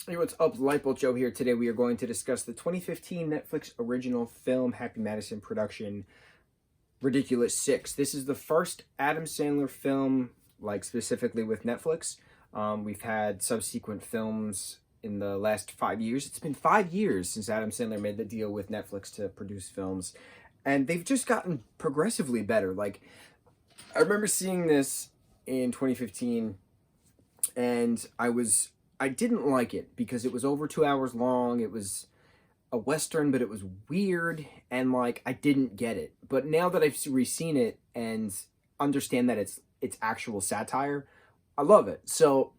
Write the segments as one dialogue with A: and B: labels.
A: Hey, what's up? Lightbolt Joe here. Today we are going to discuss the 2015 Netflix original film, Happy Madison production, Ridiculous Six. This is the first Adam Sandler film, like specifically with Netflix. We've had subsequent films in the last 5 years. It's been 5 years since Adam Sandler made the deal with Netflix to produce films, and they've just gotten progressively better. Like, I remember seeing this in 2015, and I didn't like it because it was over 2 hours long. It was a Western, but it was weird, and like I didn't get it. But now that I've re-seen it and understand that it's actual satire, I love it. So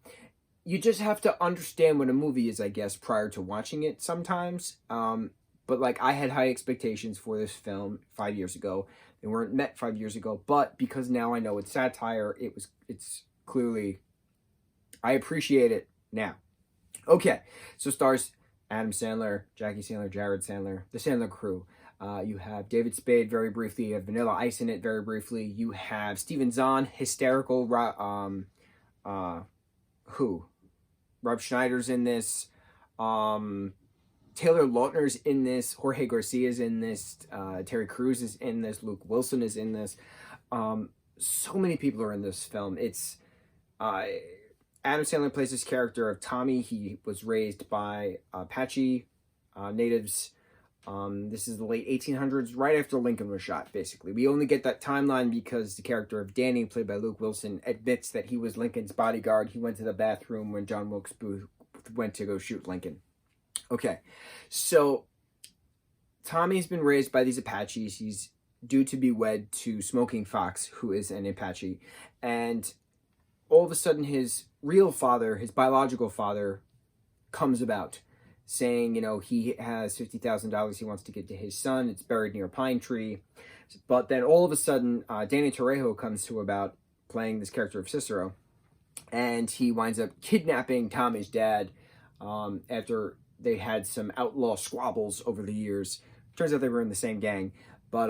A: you just have to understand what a movie is, I guess, prior to watching it sometimes. But like I had high expectations for this film 5 years ago. They weren't met 5 years ago, but because now I know it's satire, it's clearly, I appreciate it now. Okay, so stars Adam Sandler, Jackie Sandler, Jared Sandler, the Sandler crew. You have David Spade very briefly. You have Vanilla Ice in it very briefly. You have Steven Zahn, hysterical. Rob Schneider's in this. Taylor Lautner's in this. Jorge Garcia's in this. Terry Crews is in this. Luke Wilson is in this. So many people are in this film. It's Adam Sandler plays this character of Tommy. He was raised by Apache natives. This is the late 1800s, right after Lincoln was shot, basically. We only get that timeline because the character of Danny, played by Luke Wilson, admits that he was Lincoln's bodyguard. He went to the bathroom when John Wilkes Booth went to go shoot Lincoln. Okay, so Tommy's been raised by these Apaches. He's due to be wed to Smoking Fox, who is an Apache. And all of a sudden, his real father, his biological father, comes about, saying, he has $50,000 he wants to give to his son. It's buried near a pine tree. But then all of a sudden, Danny Trejo comes to about, playing this character of Cicero, and he winds up kidnapping Tommy's dad after they had some outlaw squabbles over the years. Turns out they were in the same gang. But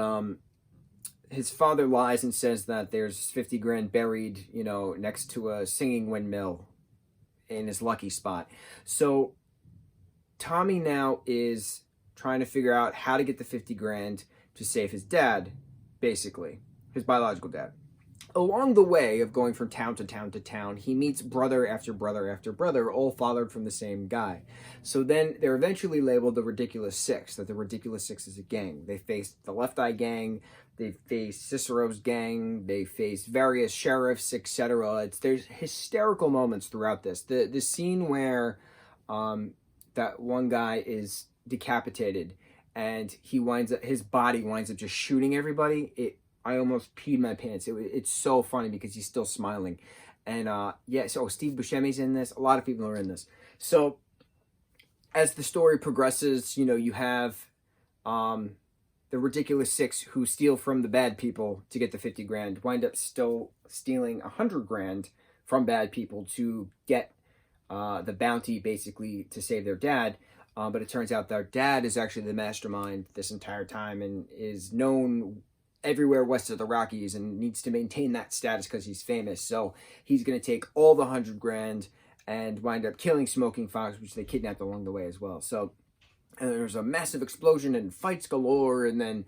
A: his father lies and says that there's 50 grand buried, next to a singing windmill in his lucky spot. So Tommy now is trying to figure out how to get the 50 grand to save his dad, basically, his biological dad. Along the way of going from town to town to town, he meets brother after brother after brother, all fathered from the same guy. So then they're eventually labeled the Ridiculous Six, that the Ridiculous Six is a gang. They face the Left Eye Gang, they face Cicero's gang, they face various sheriffs, etc. There's hysterical moments throughout this. The scene where that one guy is decapitated and his body winds up just shooting everybody. I almost peed my pants. It's so funny because he's still smiling. And so Steve Buscemi's in this. A lot of people are in this. So as the story progresses, you have the Ridiculous Six who steal from the bad people to get the 50 grand, wind up still stealing 100 grand from bad people to get the bounty, basically, to save their dad. But it turns out their dad is actually the mastermind this entire time and is known everywhere west of the Rockies and needs to maintain that status because he's famous. So he's going to take all the 100 grand and wind up killing Smoking Fox, which they kidnapped along the way as well. So and there's a massive explosion and fights galore, and then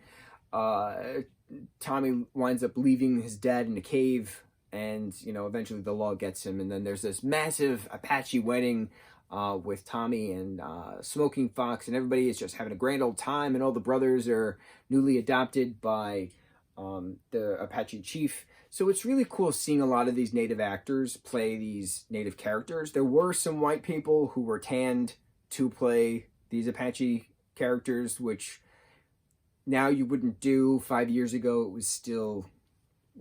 A: Tommy winds up leaving his dad in a cave, and eventually the law gets him. And then there's this massive Apache wedding with Tommy and Smoking Fox, and everybody is just having a grand old time, and all the brothers are newly adopted by the Apache chief. So it's really cool seeing a lot of these native actors play these native characters. There were some white people who were tanned to play these Apache characters, which now you wouldn't do. 5 years ago, we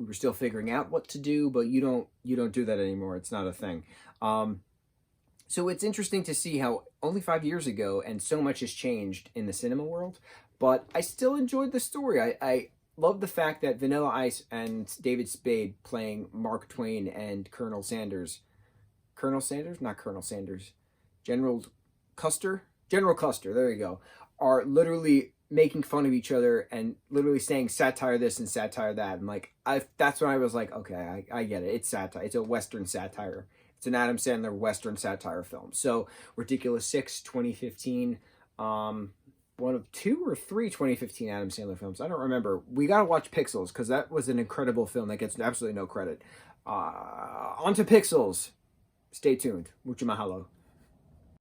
A: were still figuring out what to do, but you don't do that anymore. It's not a thing. So it's interesting to see how only 5 years ago, and so much has changed in the cinema world, but I still enjoyed the story. I love the fact that Vanilla Ice and David Spade playing Mark Twain and Colonel Sanders. Colonel Sanders? Not Colonel Sanders. General Custer, there you go, are literally making fun of each other and literally saying satire this and satire that. And that's when I was like, okay, I get it. It's satire. It's a Western satire. It's an Adam Sandler Western satire film. So Ridiculous 6, 2015. One of 2 or 3 2015 Adam Sandler films. I don't remember. We got to watch Pixels because that was an incredible film that gets absolutely no credit. On to Pixels. Stay tuned. Mucho mahalo.